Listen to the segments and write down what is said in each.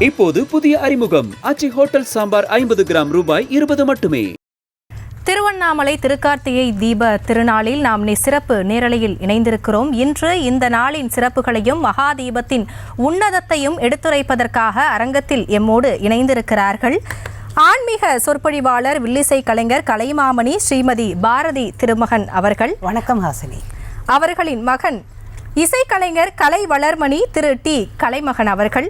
இப்போது புதிய அறிமுகம் ஆச்சி ஹோட்டல் சாம்பார் 50 கிராம் ரூபாய் 20 மட்டுமே. திருவண்ணாமலை திருக்கார்த்திகை தீப திருநாளில் நாம் சிறப்பு நேரலையில் இணைந்திருக்கிறோம். இன்று இந்த நாளின் சிறப்புகளையும் மகாதீபத்தின் உன்னதத்தையும் எடுத்துரைப்பதற்காக அரங்கத்தில் எம்மோடு இணைந்திருக்கிறார்கள் ஆன்மீக சொற்பொழிவாளர் வில்லிசை கலைஞர் கலைமாமணி ஸ்ரீமதி பாரதி திருமகன் அவர்கள். வணக்கம் ஹாசினி. அவர்களின் மகன் இசைக்கலைஞர் கலை வளர்மணி திரு டி கலைமகன் அவர்கள்.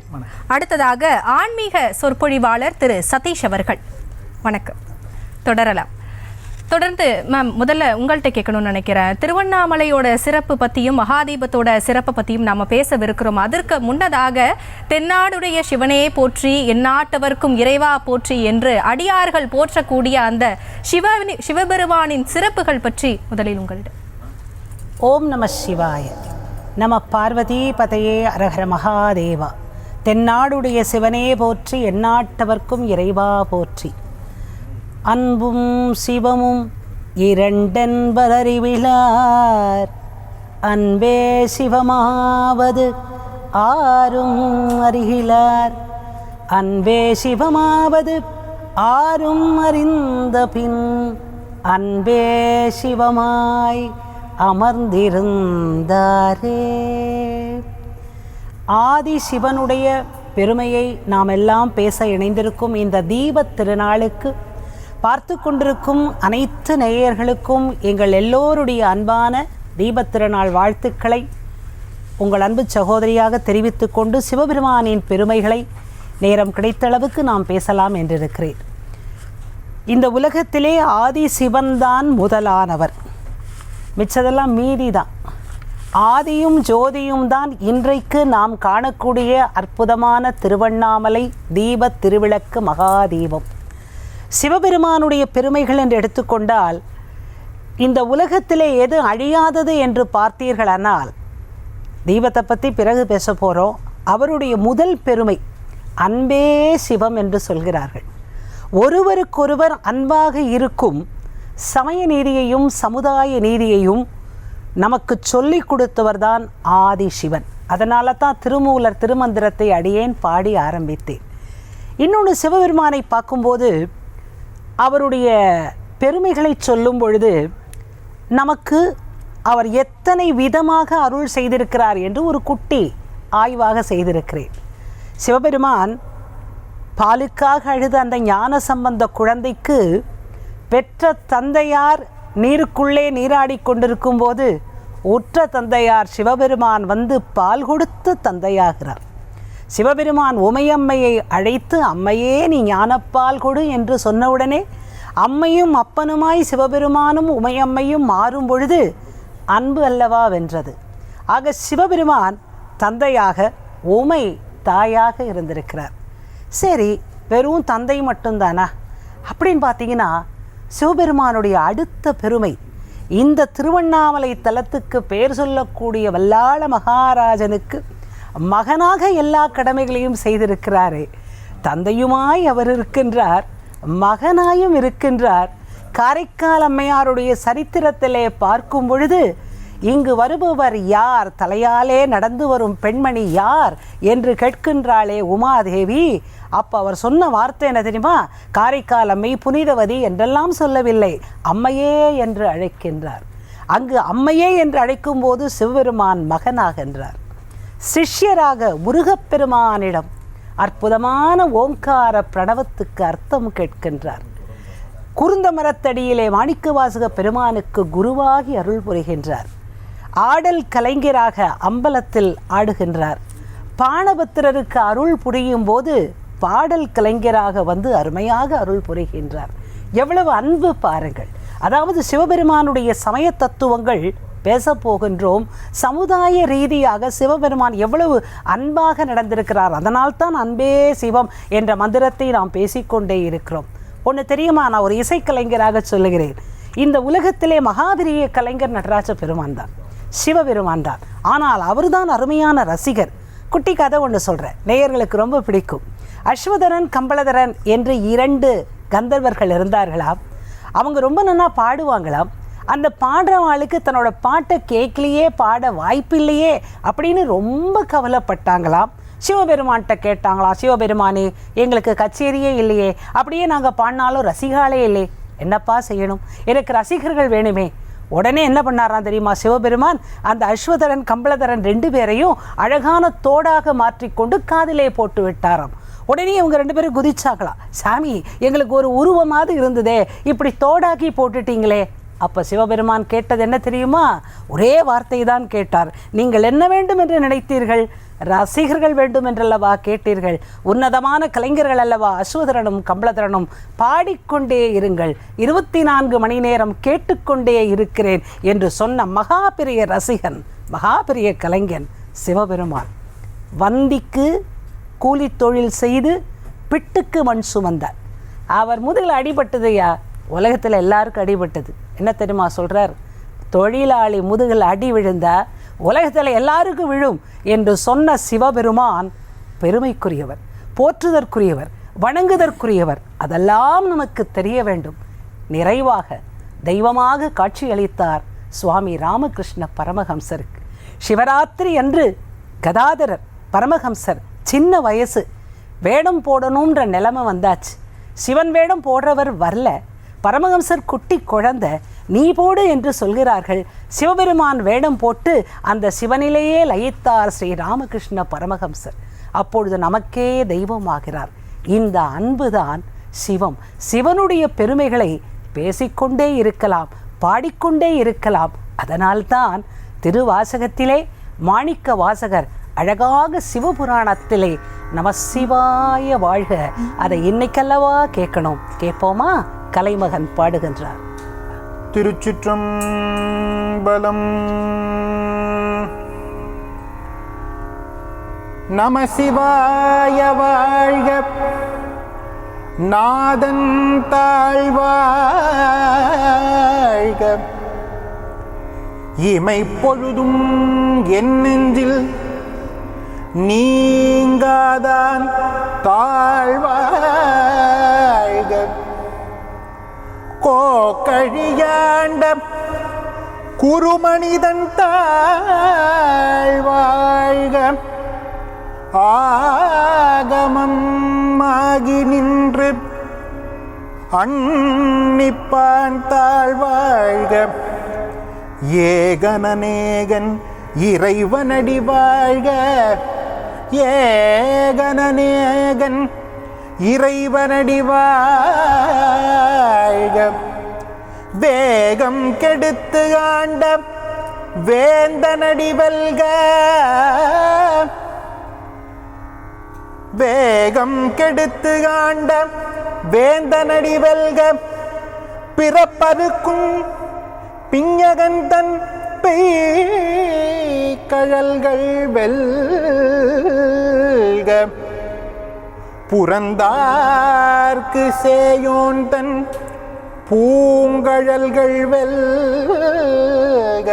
அடுத்ததாக ஆன்மீக சொற்பொழிவாளர் திரு சதீஷ் அவர்கள். வணக்கம். தொடரலாம். தொடர்ந்து மேம், முதல்ல உங்கள்கிட்ட கேட்கணும்னு நினைக்கிறேன். திருவண்ணாமலையோட சிறப்பு பற்றியும் மகாதீபத்தோட சிறப்பை பற்றியும் நாம் பேசவிருக்கிறோம். அதற்கு முன்னதாக தென்னாடுடைய சிவனே போற்றி எந்நாட்டவர்க்கும் இறைவா போற்றி என்று அடியார்கள் போற்றக்கூடிய அந்த சிவபெருமானின் சிறப்புகள் பற்றி முதலில் உங்கள்கிட்ட. ஓம் நம சிவாய. நம பார்வதி பதையே அரஹர மகாதேவா. தென்னாடுடைய சிவனே போற்றி எந்நாட்டவர்க்கும் இறைவா போற்றி. அன்பும் சிவமும் இரண்டென்பதறிவிலார் அன்பே சிவமாவது ஆரும் அறிகிலார். அன்பே சிவமாவது ஆரும் அறிந்த பின் அன்பே சிவமாய் அமர்ந்திருந்தாரே. ஆதி சிவனுடைய பெருமையை நாம் எல்லாம் பேச இணைந்திருக்கும் இந்த தீபத் திருநாளுக்கு பார்த்து கொண்டிருக்கும் அனைத்து நேயர்களுக்கும் எங்கள் எல்லோருடைய அன்பான தீபத் திருநாள் வாழ்த்துக்களை உங்கள் அன்பு சகோதரியாக தெரிவித்து கொண்டு சிவபெருமானின் பெருமைகளை நேரம் கிடைத்தளவுக்கு நாம் பேசலாம் என்றிருக்கிறேன். இந்த உலகத்திலே ஆதி சிவன்தான் முதலானவர், மிச்சதெல்லாம் மீதி தான். ஆதியும் ஜோதியும் தான் இன்றைக்கு நாம் காணக்கூடிய அற்புதமான திருவண்ணாமலை தீப திருவிளக்கு மகாதீபம். சிவபெருமானுடைய பெருமைகள் என்று எடுத்துக்கொண்டால் இந்த உலகத்திலே எது அழியாதது என்று பார்த்தீர்களானால் தீபத்தை பற்றி பிறகு பேச போகிறோம். அவருடைய முதல் பெருமை அன்பே சிவம் என்று சொல்கிறார்கள். ஒருவருக்கொருவர் அன்பாக இருக்கும் சமய நீதியையும் சமுதாய நீதியையும் நமக்கு சொல்லி கொடுத்தவர்தான் ஆதி சிவன். அதனால தான் திருமூலர் திருமந்திரத்தை அடியேன் பாடி ஆரம்பித்தேன். இன்னொன்று, சிவபெருமானை பார்க்கும்போது அவருடைய பெருமைகளை சொல்லும் பொழுது நமக்கு அவர் எத்தனை விதமாக அருள் செய்திருக்கிறார் என்று ஒரு குட்டி ஆய்வாக செய்திருக்கிறேன். சிவபெருமான் பாலுக்காக அழுத அந்த ஞான சம்பந்த குழந்தைக்கு பெற்ற தந்தையார் நீருக்குள்ளே நீராடி கொண்டிருக்கும் போது உற்ற தந்தையார் சிவபெருமான் வந்து பால் கொடுத்து தந்தையாகிறார். சிவபெருமான் உமையம்மையை அழைத்து அம்மையே நீ ஞானப்பால் கொடு என்று சொன்னவுடனே அம்மையும் அப்பனுமாய் சிவபெருமானும் உமையம்மையும் மாறும் பொழுது அன்பு அல்லவா வென்றது. ஆக சிவபெருமான் தந்தையாக உமை தாயாக இருந்திருக்கிறார். சரி, வெறும் தந்தை மட்டும்தானா அப்படின்னு பார்த்தீங்கன்னா சிவபெருமானுடைய அடுத்த பெருமை இந்த திருவண்ணாமலை தலத்துக்கு பெயர் சொல்லக்கூடிய வல்லாள மகாராஜனுக்கு மகனாக எல்லா கடமைகளையும் செய்திருக்கிறாரே. தந்தையுமாய் அவர் இருக்கின்றார், மகனாயும் இருக்கின்றார். காரைக்கால் அம்மையாருடைய சரித்திரத்திலே பார்க்கும் பொழுது இங்கு வருபவர் யார், தலையாலே நடந்து வரும் பெண்மணி யார் என்று கேட்கின்றாளே உமாதேவி. அப்போ அவர் சொன்ன வார்த்தை என்ன தெரியுமா? காரைக்கால் அம்மை புனிதவதி என்றெல்லாம் சொல்லவில்லை, அம்மையே என்று அழைக்கின்றார். அங்கு அம்மையே என்று அழைக்கும் போது சிவபெருமான் மகனாகின்றார். சிஷ்யராக முருகப்பெருமானிடம் அற்புதமான ஓங்கார பிரணவத்துக்கு அர்த்தம் கேட்கின்றார். குருந்த மரத்தடியிலே மாணிக்கவாசக பெருமானுக்கு குருவாகி அருள் புரிகின்றார். ஆடல் கலைஞராக அம்பலத்தில் ஆடுகின்றார். பாணபத்திரருக்கு அருள் புரியும் போது பாடல் கலைஞராக வந்து அருமையாக அருள் புரிகின்றார். எவ்வளவு அன்பு பாருங்கள். அதாவது சிவபெருமானுடைய சமய தத்துவங்கள் பேச போகின்றோம். சமுதாய ரீதியாக சிவபெருமான் எவ்வளவு அன்பாக நடந்திருக்கிறார். அதனால்தான் அன்பே சிவம் என்ற மந்திரத்தை நாம் பேசிக்கொண்டே இருக்கிறோம். ஒன்று தெரியுமா, நான் ஒரு இசைக்கலைஞராக சொல்லுகிறேன். இந்த உலகத்திலே மகாபெரிய கலைஞர் நடராஜ பெருமான் தான், சிவபெருமான் தான். ஆனால் அவர் தான் அருமையான ரசிகர். குட்டி கதை ஒன்று சொல்கிறேன், நேயர்களுக்கு ரொம்ப பிடிக்கும். அஸ்வதரன் கம்பளதரன் என்று 2 கந்தர்வர்கள் இருந்தார்களாம். அவங்க ரொம்ப நல்லா பாடுவாங்களாம். அந்த பாடுறவாளுக்கு தன்னோட பாட்டை கேட்கலையே, பாட வாய்ப்பில்லையே அப்படின்னு ரொம்ப கவலைப்பட்டாங்களாம். சிவபெருமான்கிட்ட கேட்டாங்களா, சிவபெருமானே எங்களுக்கு கச்சேரியே இல்லையே, அப்படியே நாங்கள் பாடினாலும் ரசிகாலே இல்லை, என்னப்பா செய்யணும், எனக்கு ரசிகர்கள் வேணுமே. உடனே என்ன பண்ணாராம் தெரியுமா சிவபெருமான்? அந்த அஸ்வதரன் கம்பளதரன் 2 பேரையும் அழகான தோடாக மாற்றிக்கொண்டு காதிலே போட்டு விட்டாராம். உடனே இவங்க 2 பேரும் குதிச்சாங்களாம், சாமி எங்களுக்கு ஒரு உருவமாவது இருந்ததே, இப்படி தோடாக்கி போட்டுட்டீங்களே. அப்போ சிவபெருமான் கேட்டது என்ன தெரியுமா? ஒரே வார்த்தை தான் கேட்டார். நீங்கள் என்ன வேண்டும் என்று நினைத்தீர்கள்? ரசிகர்கள் வேண்டும் என்றல்லவா கேட்டீர்கள்? உன்னதமான கலைஞர்கள் அல்லவா அஸ்வதரனும் கம்பளதரனும், பாடிக்கொண்டே இருங்கள், 24 மணி நேரம் கேட்டுக்கொண்டே இருக்கிறேன் என்று சொன்ன மகா பெரிய ரசிகன், மகா பெரிய கலைஞன் சிவபெருமான். வந்திக்கு கூலி தொழில் செய்து பிட்டுக்கு மண் சுமந்தார். அவர் முதுகில் அடிபட்டதையா? உலகத்தில் எல்லாருக்கும் அடிபட்டது. என்ன தெரியுமா சொல்கிறார்? தொழிலாளி முதுகில் அடி விழுந்தா உலகத்தில் எல்லாருக்கும் விழும் என்று சொன்ன சிவபெருமான் பெருமைக்குரியவர், போற்றுதற்குரியவர், வணங்குதற்குரியவர். அதெல்லாம் நமக்கு தெரிய வேண்டும். நிறைவாக தெய்வமாக காட்சியளித்தார் சுவாமி ராமகிருஷ்ண பரமஹம்சருக்கு. சிவராத்திரி அன்று கதாதரர் பரமஹம்சர் சின்ன வயசு, வேடம் போடணுன்ற நிலைமை வந்தாச்சு. சிவன் வேடம் போடுறவர் வரல, பரமஹம்சர் குட்டி குழந்தை, நீ போடு என்று சொல்கிறார்கள். சிவபெருமான் வேடம் போட்டு அந்த சிவனிலேயே லயித்தார் ஸ்ரீ ராமகிருஷ்ண பரமஹம்சர். அப்பொழுது நமக்கே தெய்வமாகிறார். இந்த அன்புதான் சிவம். சிவனுடைய பெருமைகளை பேசிக்கொண்டே இருக்கலாம், பாடிக்கொண்டே இருக்கலாம். அதனால்தான் திருவாசகத்திலே மாணிக்க வாசகர் அழகாக சிவபுராணத்திலே நம சிவாய வாழ்க, அதை இன்னைக்கல்லவா கேட்கணும். கேட்போமா? கலைமகன் பாடுகின்றார். திருச்சிற்றம்பலம். நம சிவாய வாழ்க, நாதன் தாழ்வாழ்க, இமை பொழுதும் என் நெஞ்சில் நீங்காதான் தாழ்வாழ்க, கோக்கழியாண்ட குருமனிதன் தாழ்வாழ்க, ஆகமம் ஆகி நின்று அன்னிப்பான் தாழ்வாழ்க, ஏகனநேகன் இறைவனடி வாழ்க, ஏகனநேகன் இறைவனடி வாழ்க, வேகம் கெடுத்து ஆண்ட வேந்தனடி வெல்க, வேகம் கெடுத்து ஆண்ட வேந்தனடி வெல்க, பிறப்பருக்கும் பிஞகன் தன் கழல்கள் வெல்க, புறந்தார்க்கு சேயோன் தன் பூங்கழல்கள் வெல்க,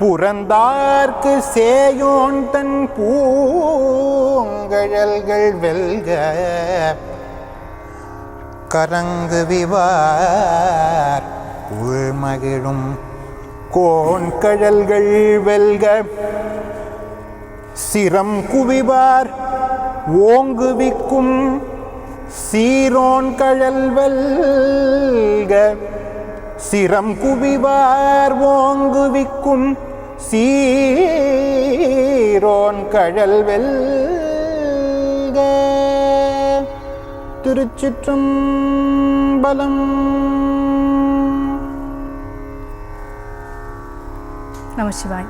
புறந்தார்க்கு சேயோன் தன் பூங்கழல்கள் வெல்க, கரங்கு விவார் உள்மகிழும் கோன்கழல்கள் வெல்க, சிரம் குவிவார் ஓங்குவிக்கும் சீரோன் கழல் வெல்க, சிரம் குவிவார் ஓங்குவிக்கும் சீரோன் கழல் வெல்க. திருச்சிற்றம்பலம். நமசிவாய்.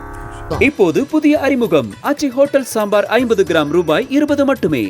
இப்போது புதிய அறிமுகம் ஆச்சி ஹோட்டல் சாம்பார் 50 கிராம் ரூபாய் 20 மட்டுமே.